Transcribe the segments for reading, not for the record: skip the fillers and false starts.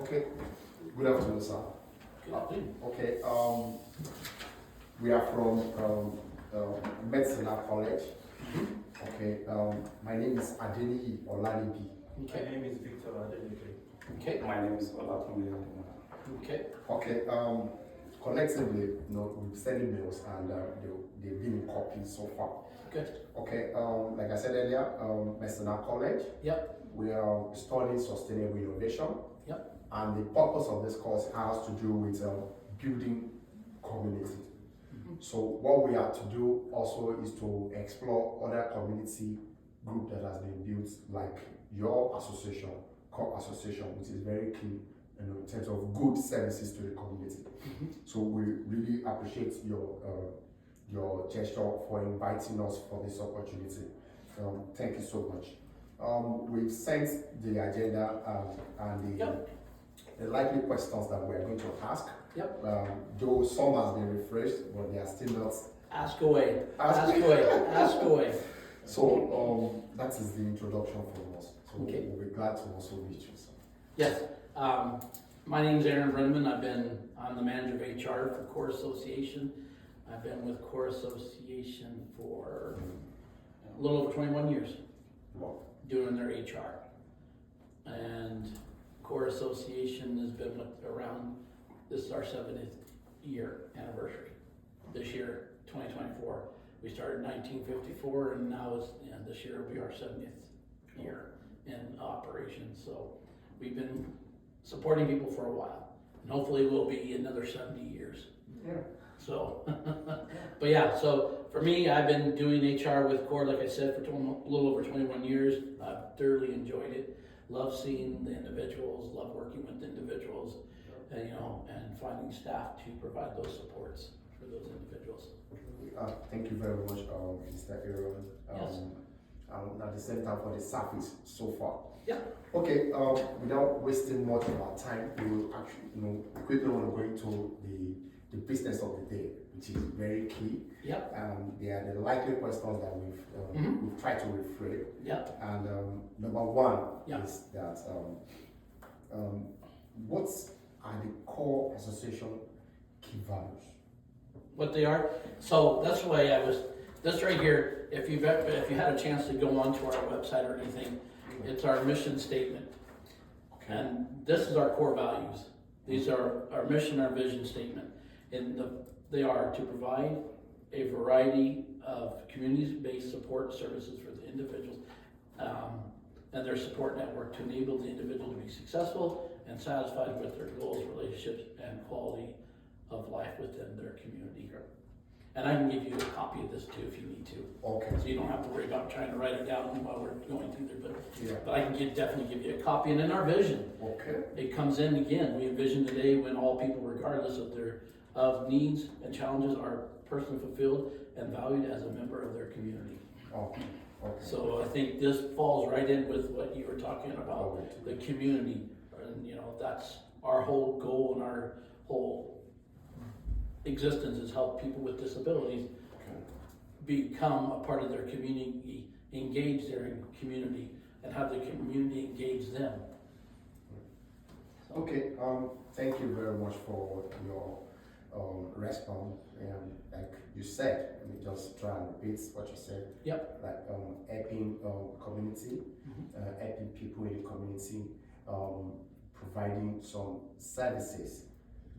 Okay, good afternoon, sir. Good afternoon. Okay, we are from Medicina College. Okay, my name is Adeniyi Olanibi. Okay. My name is Victor Adeleke. Okay. My name is Olatunde Ademola. Okay. Okay, collectively, we've sent mails and they've been in copies so far. Good. Okay, like I said earlier, Medicina College. Yep. We are studying sustainable innovation. Yep. And the purpose of this course has to do with building community. So what we have to do also is to explore other community group that has been built, like your association, core association, which is very key in terms of good services to the community. So we really appreciate your gesture for inviting us for this opportunity. Thank you so much. We've sent the agenda and the likely questions that we are going to ask. Yep. Though some has been refreshed, but they are still not. Ask away. Ask Ask away. Ask away. So that is the introduction from us. So Okay. we'll be glad to also meet you. So. Yes. My name's Aaron Brenneman. I'm the manager of HR for Core Association. I've been with Core Association for a little over 21 years, Well, doing their HR. And Core Association has been around, this is our 70th year anniversary. This year, 2024. We started in 1954 and now this year will be our 70th year in operation. So we've been supporting people for a while and hopefully we'll be another 70 years. yeah. So, but yeah, so for me, I've been doing HR with Core, like I said, for a little over 21 years. I've thoroughly enjoyed it. Love seeing the individuals, love working with individuals, and finding staff to provide those supports for those individuals. Thank you very much, Mr. Aaron. Yes. At the same time for the service so far. Yeah. Okay. Without wasting much of our time, we will actually, quickly want to go into the business of the day, which is very key. Yep. They are the likely questions that we've tried to refrain. Yep. And number one Yeah. is that what are the core association key values? What they are. So that's why this right here, if you had a chance to go onto our website or anything, it's our mission statement. Okay. And this is our core values. These are our mission, our vision statement. And they are to provide a variety of community-based support services for the individuals and their support network to enable the individual to be successful and satisfied with their goals, relationships, and quality of life within their community. And I can give you a copy of this too if you need to. Okay. So you don't have to worry about trying to write it down while we're going through there, Yeah. but I can definitely give you a copy. And in our vision, Okay. it comes in again. We envision the day when all people, regardless of their needs and challenges, are personally fulfilled and valued as a member of their community. Okay. Okay. So I think this falls right in with what you were talking about, Okay. the community, and that's our whole goal and our whole existence is help people with disabilities Okay. become a part of their community, engage their community, and have the community engage them. Okay. Thank you very much for your response. And like you said, let me just try and repeat what you said. Yep. Like helping community, helping people in the community, providing some services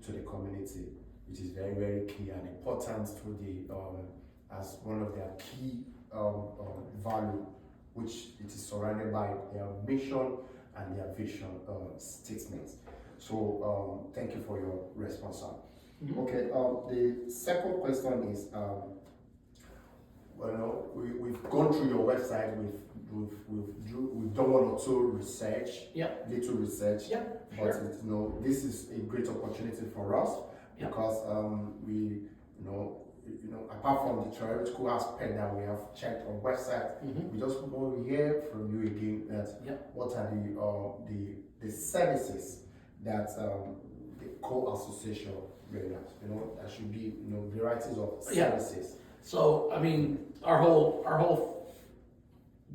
to the community, which is very, very key and important to the as one of their key value, which it is surrounded by their mission and their vision statements. So thank you for your response, sir. Okay, the second question is, we've gone through your website, we've done one or two research, Yep. little research, Yep. but Sure. this is a great opportunity for us Yep. because we, apart from the theoretical aspect that we have checked on website, we just want to hear from you again that Yep. what are the services that the core association renders. There should be varieties of Yeah. services. So, I mean, our whole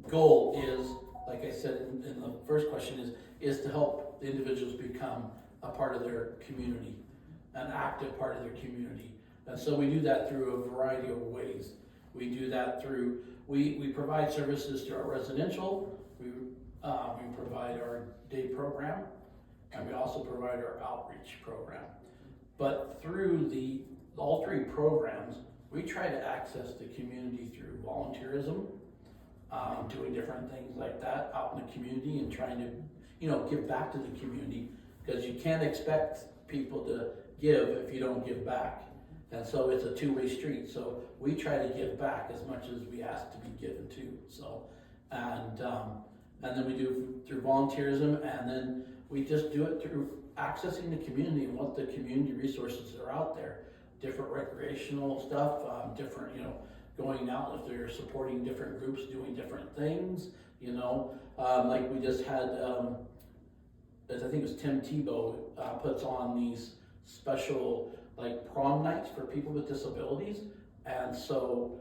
goal is like I said in the first question, is to help the individuals become a part of their community, an active part of their community. And so we do that through a variety of ways. We do that through, we provide services to our residential, we provide our day program, and we also provide our outreach program. But through all three programs, we try to access the community through volunteerism, doing different things like that out in the community and trying to, give back to the community, because you can't expect people to give if you don't give back. And so it's a two-way street. So we try to give back as much as we ask to be given to. So, and then we do through volunteerism, and then we just do it through accessing the community and what the community resources that are out there. Different recreational stuff, different, going out if they're supporting different groups doing different things, like we just had, I think it was Tim Tebow, puts on these special like prom nights for people with disabilities, and so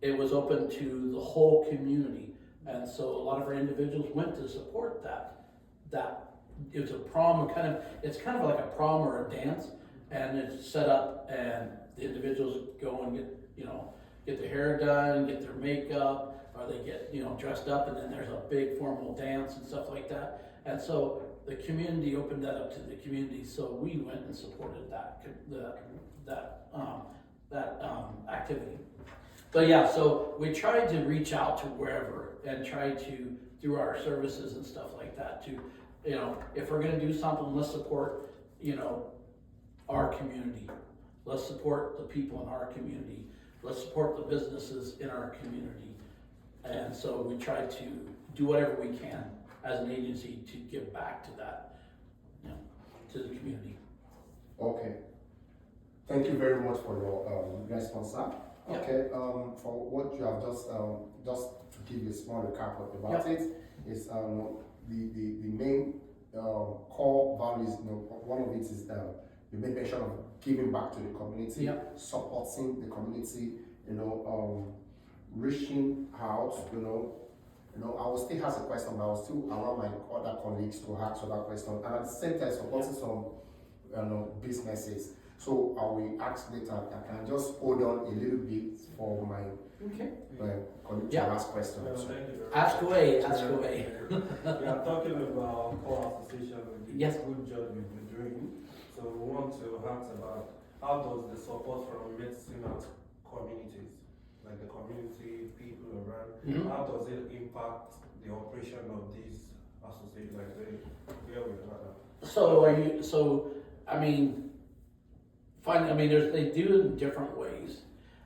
it was open to the whole community, and so a lot of our individuals went to support that it was a prom, it's kind of like a prom or a dance, and it's set up and the individuals go and get their hair done, get their makeup, or they get dressed up, and then there's a big formal dance and stuff like that. And so the community opened that up to the community, so we went and supported that activity. But yeah, so we tried to reach out to wherever and try to, through our services and stuff like that, to, if we're gonna do something, let's support, our community. Let's support the people in our community. Let's support the businesses in our community. And so we try to do whatever we can as an agency to give back to that, to the community. Okay. Thank you very much for your response, sir. Yeah. Okay, for what you have just to give you a small recap about it, is the main core values, one of it is you made mention of giving back to the community, supporting the community, reaching out, I will still ask a question, but I will still allow my other colleagues to ask other questions, and at the same time supporting some businesses. So I will ask later. I can just hold on a little bit for my colleague to ask questions. Well, thank you very Ask much. away, ask away. We are talking about core association and the Yes. good job you've been doing. So we want to ask about how does the support from medicine at communities, like the community, people around, how does it impact the operation of these associations, like where we are? They do it in different ways.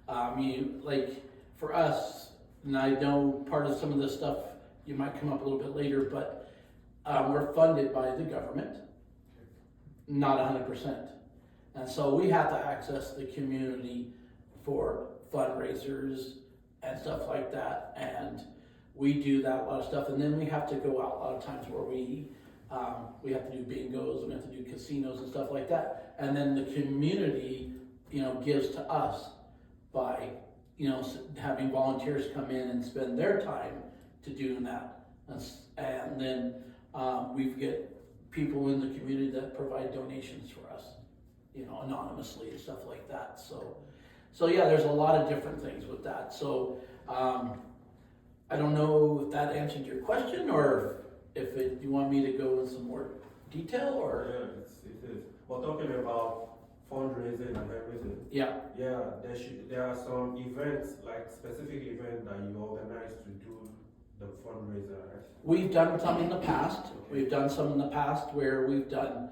Like for us, and I know part of some of this stuff you might come up a little bit later, but we're funded by the government, not 100%. And so we have to access the community for fundraisers and stuff like that. And we do that, a lot of stuff. And then we have to go out a lot of times where we have to do bingos, and we have to do casinos and stuff like that. And then the community, gives to us by, having volunteers come in and spend their time to do that. And then we get people in the community that provide donations for us, anonymously and stuff like that. So yeah, there's a lot of different things with that. So I don't know if that answered your question, or if you want me to go into some more detail, or? Yeah, it is. We're talking about fundraising and everything. Yeah. Yeah, there are some events, like specific events that you organize to do the fundraiser, right? We've done some in the past. We've done some in the past where we've done,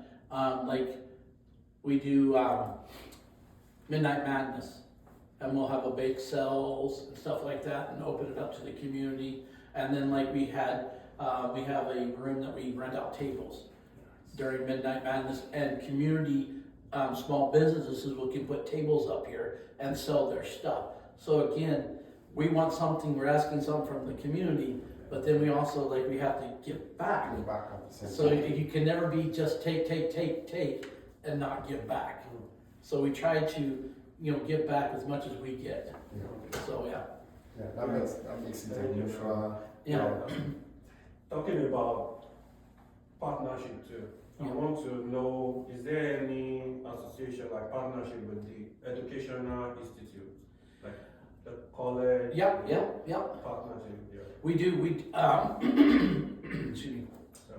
we do Midnight Madness, and we'll have a bake sales and stuff like that, and open it up to the community. And then we have a room that we rent out tables during Midnight Madness, and community small businesses can put tables up here and sell their stuff. So again, we want something, we're asking something from the community, but then we also we have to give back. Give back at the same So time. you can never be just take and not give back. So we try to give back as much as we get. Yeah. So yeah. Yeah, that makes it a mutual. Yeah. talking about partnership too. I Yeah. want to know, is there any association like partnership with the Educational Institute? Like the college? Yep. Partnership, yeah. We do, excuse me. So,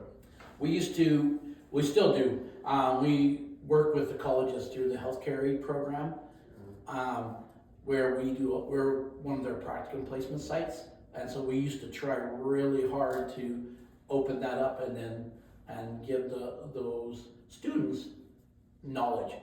We used to, we still do. We work with the colleges through the healthcare aid program, where we're one of their practicum placement sites. And so we used to try really hard to open that up and give those students knowledge.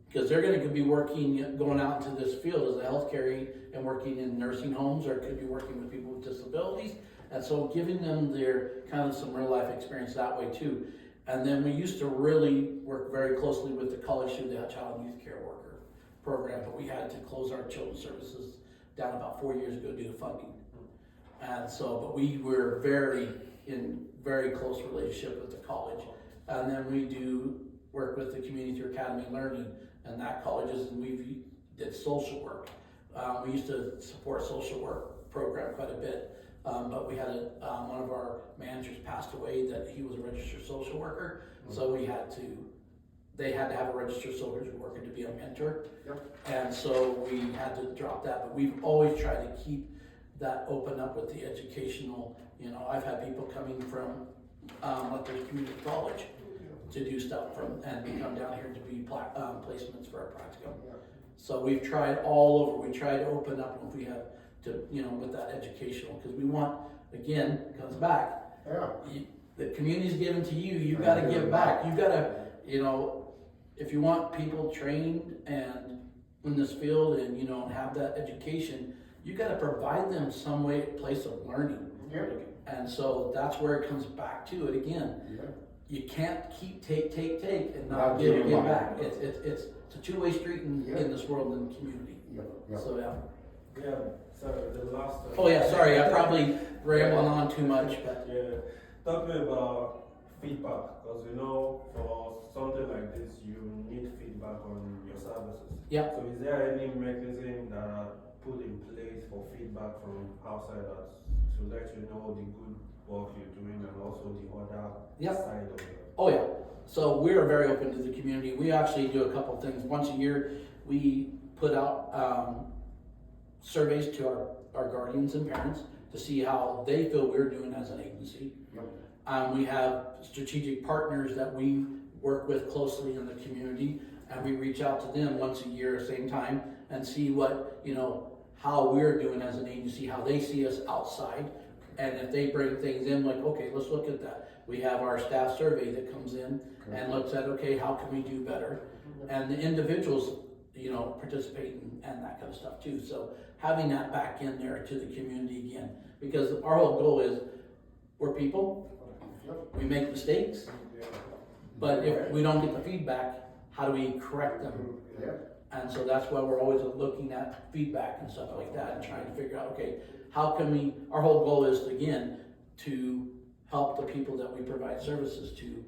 Because they're gonna be going out into this field as a healthcare aide and working in nursing homes, or could be working with people with disabilities. And so giving them their kind of some real life experience that way too. And then we used to really work very closely with the college through the Child and Youth Care Worker program, but we had to close our children's services down about 4 years ago due to funding. And so, but we were in very close relationship with the college. And then we do work with the Community Through Academy Learning and that colleges, and we did social work. We used to support social work program quite a bit. But we had one of our managers passed away that he was a registered social worker. So they had to have a registered social worker to be a mentor. Yep. And so we had to drop that, but we've always tried to keep that open up with the educational, I've had people coming from, like there's community college to do stuff and come down here to be placements for our practicum. So we've tried all over, we try to open up if we have to, with that educational, because we want, again, comes back. Yeah. The community's given to you, you gotta give back. You gotta, if you want people trained and in this field and, have that education, you gotta provide them some place of learning. Yeah. And so that's where it comes back to it again. Yeah. You can't keep take and not Not give giving back. back. It's a two-way street in this world and community. Yeah. So, yeah. yeah, so the last. Oh yeah, sorry, I probably rambled on too much, but Yeah, talking about feedback, because for something like this, you need feedback on your services. yeah. So is there any mechanism that are put in place for feedback from outsiders to let you know the good work you're doing and also the other Yep. side of it? Oh yeah. So we're very open to the community. We actually do a couple of things. Once a year, we put out surveys to our guardians and parents to see how they feel we're doing as an agency. Yep. We have strategic partners that we work with closely in the community, and we reach out to them once a year, same time, and see what, how we're doing as an agency, how they see us outside. And if they bring things in, like, okay, let's look at that. We have our staff survey that comes in and looks at, okay, how can we do better? And the individuals, participate and that kind of stuff too. So having that back in there to the community again, because our whole goal is, we're people, we make mistakes, but if we don't get the feedback, how do we correct them? Yeah. And so that's why we're always looking at feedback and stuff like that and trying to figure out, okay, how can our whole goal is, again, to help the people that we provide services to,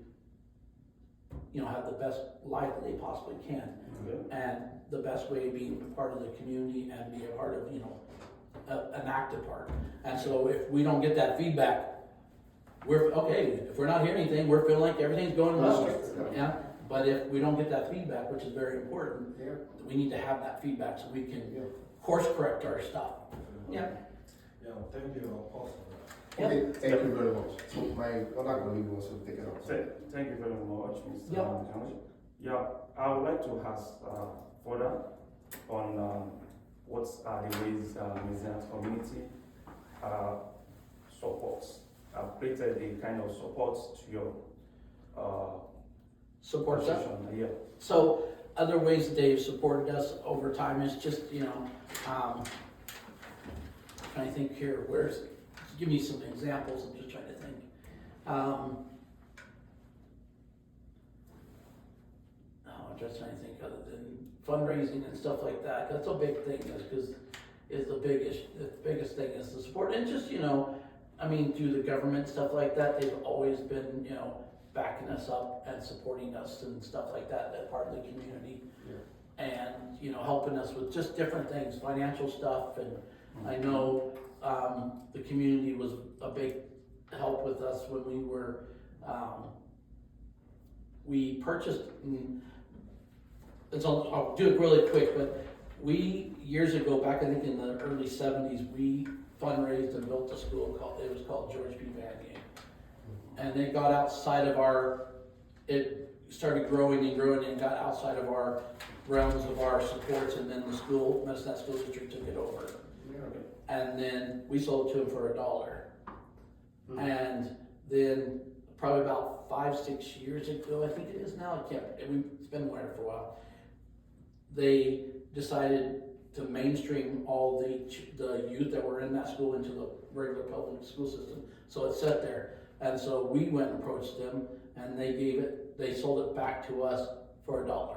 have the best life that they possibly can. And the best way being part of the community and be a part of, an active part. And so if we don't get that feedback, if we're not hearing anything, we're feeling like everything's going well. Yeah. But if we don't get that feedback, which is very important, we need to have that feedback so we can course correct our stuff. Yeah. Yeah, thank you, Apostle. Okay, thank you very much. So my other colleague wants to take it up. Thank you very much, Mr. Yeah. Montgomery. Yeah, I would like to ask further on what are the ways Mizan's community supports, created a kind of support to your Support stuff. position. Yeah. So other ways that they've supported us over time is just, trying to think here, give me some examples, I'm just trying to think. I'm just trying to think other than fundraising and stuff like that. That's a big thing, the biggest thing is the support. And just, through the government, stuff like that, they've always been, backing us up and supporting us and stuff like that, that part of the community. And, helping us with just different things, financial stuff. And I know the community was a big help with us when we were, we purchased, I'll do it really quick, but we, years ago, back I think in the early 70s, we fundraised and built a school it was called George P. Vanier. And it got outside of it started growing and got outside of our realms of our supports, and then the school, Medicine Hat School District took it over. And then we sold it to them for $1. And then probably about 5-6 years ago, I think it is now, it's been there for a while, they decided to mainstream all the youth that were in that school into the regular public school system. So it sat there. And so we went and approached them, and they sold it back to us for $1.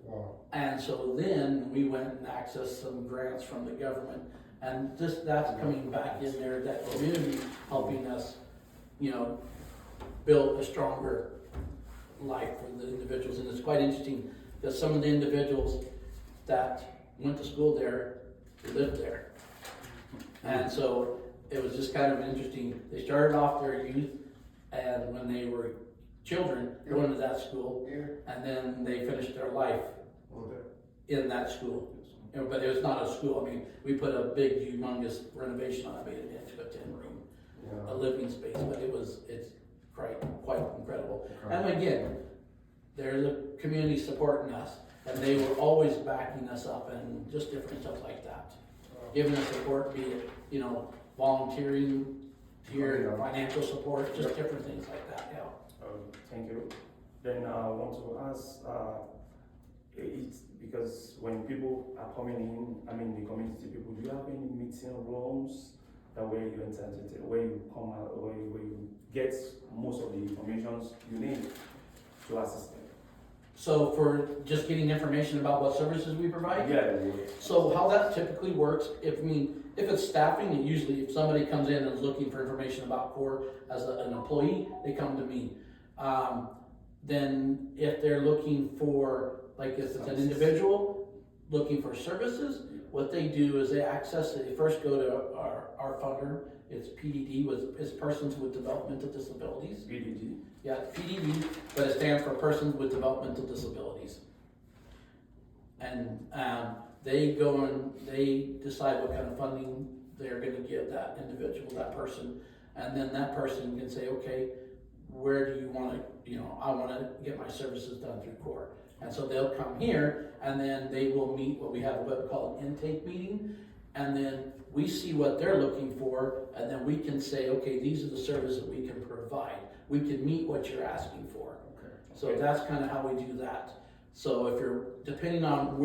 Wow. And so then we went and accessed some grants from the government, and that's coming back in there, that community helping us, build a stronger life for the individuals. And it's quite interesting that some of the individuals that went to school there lived there. And so it was just kind of interesting. They started off their youth and when they were children going to that school, and then they finished their life in that school. But it was not a school. I mean, we put a big, humongous renovation on it, made it into a 10-room, a living space. But it's quite incredible. And again, there's a community supporting us, and they were always backing us up, and just different stuff like that, giving us support, be it volunteering here, financial support, just different things like that. Thank you. Then I want to ask, it's because when people are coming in, the community people, do you have any meeting rooms that where you where you come out, where you get most of the information you need to assist them? So for just getting information about what services we provide? Yeah. So how that typically works, if it's staffing, usually if somebody comes in and is looking for information about CORE as an employee, they come to me. Then if they're looking for, like if it's an individual looking for services, what they do is they first go to our funder. It's PDD, it's Persons with Developmental Disabilities. PDD? Yeah, PDD, but it stands for Persons with Developmental Disabilities. And they go and they decide what kind of funding they're going to give that individual, that person, and then that person can say, okay, where do you want to, I want to get my services done through CORE. And so they'll come here, and then they will meet what we have what we call an intake meeting, and then we see what they're looking for, and then we can say, okay, these are the services that we can provide. We can meet what you're asking for. Okay. So that's kind of how we do that. So if you're, depending on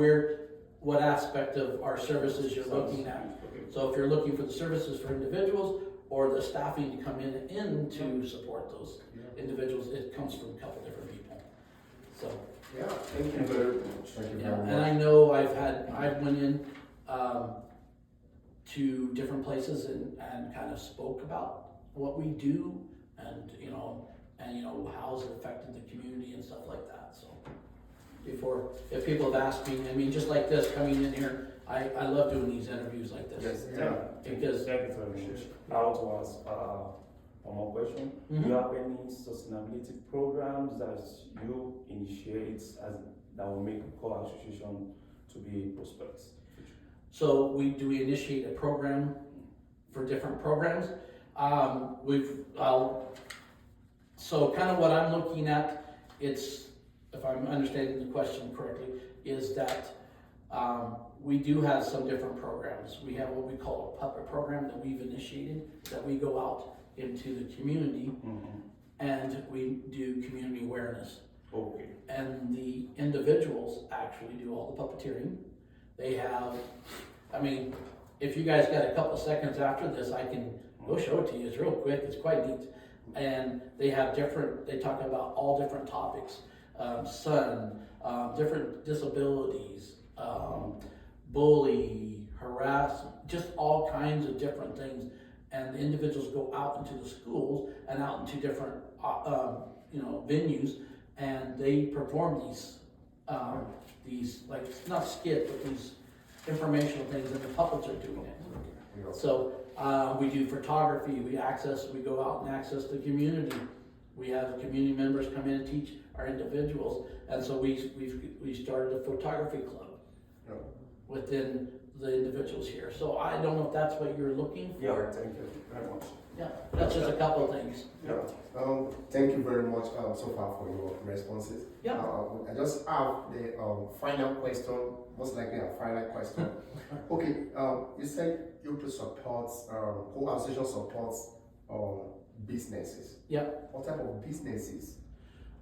what aspect of our services you're looking at. So if you're looking for the services for individuals or the staffing to come in to support those individuals, it comes from a couple different people. So. Yeah, thank you very much. Thank you very much. And I know I've went in to different places and kind of spoke about what we do and how has it affected the community and stuff like that. So if people have asked me, just like this coming in here, I love doing these interviews like this. Yeah. Because Thank you very much. I want to ask one more question. Do you have any sustainability programs that you initiate that will make the CORE Association to be prosperous? So we initiate a program for different programs. So kind of what I'm looking at, it's, if I'm understanding the question correctly, is that we do have some different programs. We have what we call a puppet program that we've initiated, that we go out into the community and we do community awareness. Okay. And the individuals actually do all the puppeteering. They have, if you guys got a couple of seconds after this, I can go show it to you. It's real quick, it's quite neat. And they talk about all different topics, different disabilities, bully, harassment, just all kinds of different things. And the individuals go out into the schools and out into different, venues, and they perform these like not skit, but these informational things, and the puppets are doing it. So We do photography, we go out and access the community. We have community members come in and teach our individuals, and so we started a photography club Yeah. within the individuals here. So I don't know if that's what you're looking Yeah, for. thank you very much. Yeah, that's just a couple of things. Yeah. Thank you very much so far for your responses. Yeah. I just have the final question, most likely a final question. Okay, you said UP supports, co-association supports businesses. Yeah. What type of businesses?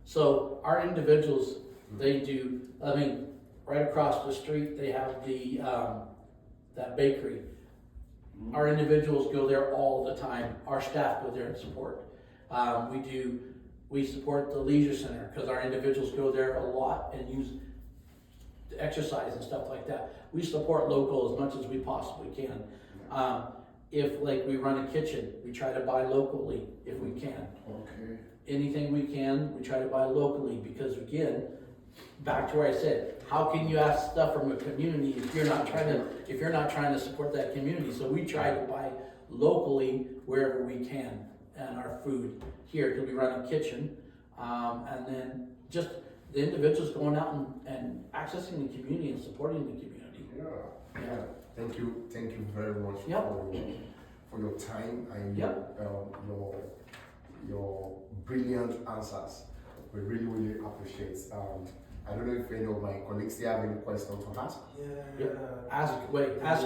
So our individuals, they do, right across the street, they have the, that bakery. Our individuals go there all the time. Our staff go there and support. We support the leisure center because our individuals go there a lot and use exercise and stuff like that. We support local as much as we possibly can. If like we run a kitchen, we try to buy locally if we can. Okay. Anything we can, we try to buy locally because again, back to where I said, how can you ask stuff from a community if you're not trying to support that community? So we try to buy locally wherever we can and our food here because we run a kitchen. And then just the individuals going out and accessing the community and supporting the community. Yeah. Yeah. Thank you very much Yep. for your time and Yep. your brilliant answers. We really appreciate. I don't know if any of my colleagues here have any questions to ask. Yeah. Ask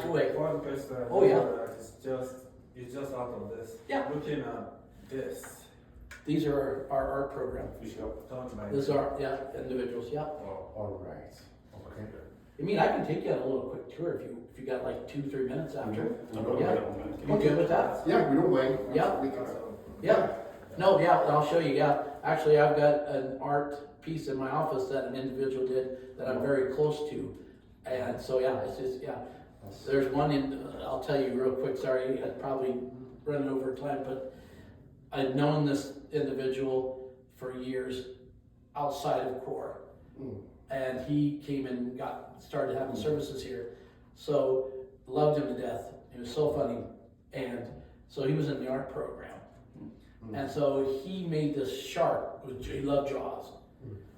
away. One question. Oh, yeah. It's just out of this. Yeah. Looking at this, These are our art program. done by. These are, individuals, yeah. All right. Okay. I can take you on a little quick tour if you got like 2-3 minutes after. Yeah. You good with that? Yeah, we don't mind. Yeah. We can, Yeah. No, yeah, I'll show you, yeah. Actually, I've got an art piece in my office that an individual did that I'm very close to. And so, yeah, it's just, yeah. There's one I'll tell you real quick, sorry, I'd probably run over time, but I'd known this individual for years outside of CORE. And he came and started having services here. So, loved him to death. He was so funny. And so he was in the art program. And so he made this shark, he loved Jaws.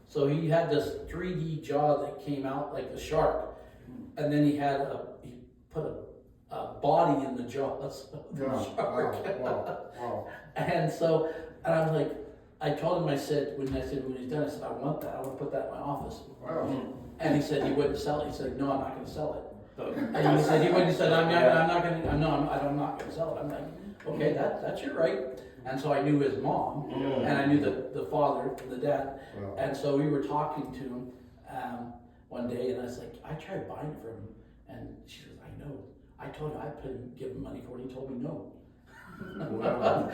So he had this 3D jaw that came out like the shark. And then he put a body in the jaws of the shark. Wow. And so, and I was like, I told him, when he's done, I said, I want that, I want to put that in my office. Wow. And he said he wouldn't sell it. He said, no, I'm not going to sell it. And he said he wouldn't. He said, I'm not going to sell it. I'm like, okay, that's your right. And so I knew his mom, and I knew the father, the dad. Wow. And so we were talking to him one day, and I was like, I tried buying it from him, and she says, I know. I told him I'd give him money for it. He told me no. Wow.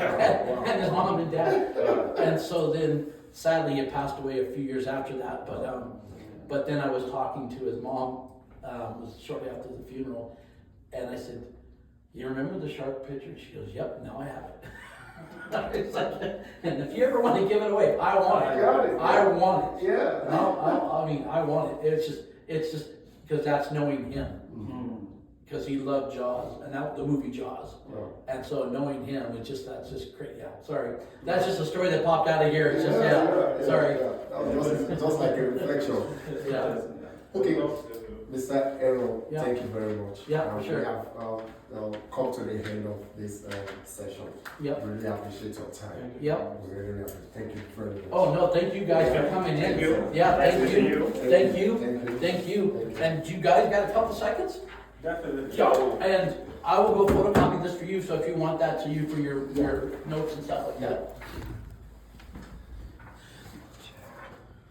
And his mom and dad. And so then, sadly, it passed away a few years after that. But then I was talking to his mom, was shortly after the funeral, and I said, you remember the shark picture? She goes, yep, now I have it. And if you ever want to give it away, I want it. I want it. Yeah. I want it. It's just because that's knowing him. Because he loved Jaws, and the movie Jaws. Wow. And so knowing him, that's just crazy. Yeah, sorry. That's just a story that popped out of here. It's just, sorry. Yeah. That was just like a reflection. Yeah. Okay, Mr. Errol, Yeah. thank you very much. Yeah, for sure. We have come to the end of this session. Yep. Really appreciate your time. Yep. We really appreciate. Thank you very much. Oh, no, thank you guys for coming in. Thank you. Yeah, Nice thank meeting you. you. Thank you. Thank you. Thank you. Thank you. And you guys got a couple seconds? Definitely. Yeah. And I will go photocopy this for you, so if you want that to you for your notes and stuff like that.